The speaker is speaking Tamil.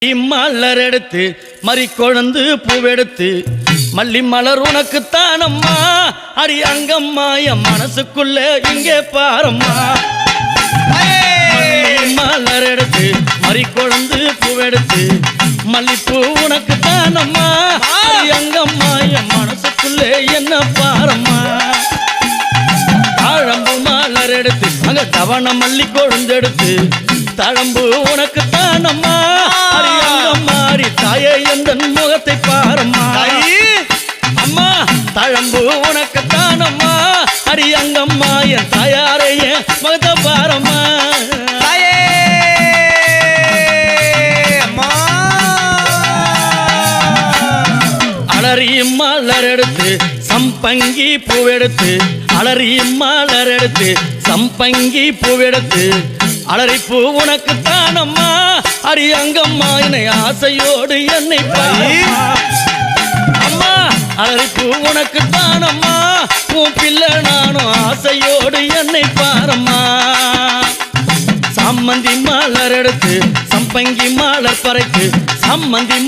மலர் எடுத்து மறி கொழுந்து பூவெடுத்து மல்லி மலர் உனக்கு தானம்மா அடி அங்கம்மா என் மனசுக்குள்ள இங்கே பாரம்மா. மலர் எடுத்து மறி கொழுந்து பூவெடுத்து மல்லிப்பூ உனக்கு தானம்மா அடி அங்கம்மா என் மனசுக்குள்ள என்ன பாரம்மா. தாழம்பு மலர் எடுத்து அங்க தவண மல்லி கொழுந்தெடுத்து தழம்பு உனக்கு தானம்மா அடி அங்கம்மாடி தாயே எந்தன் முகத்தை பாரம்மா. அம்மா தழம்பு உனக்கு தானம்மா அடி அங்கம்மா என் தாயாரைய முகத்தை பாரம்மா. அலறி மலர் எடுத்து சம்பங்கி பூவெடுத்து அலறி மலர் எடுத்து சம்பங்கி பூவெடுத்து அலறிப்பூ உனக்கு தானம்மா அடி அங்கம்மா என்னை ஆசையோடு என்னை அம்மா அலறிப்பூ உனக்கு தானம்மா உன் பிள்ளை நானும் ஆசையோடு என்னை பாரம்மா. சம்மந்தி மலர் எடுத்து சம்பங்கி மலர் பறைத்து சம்மந்தி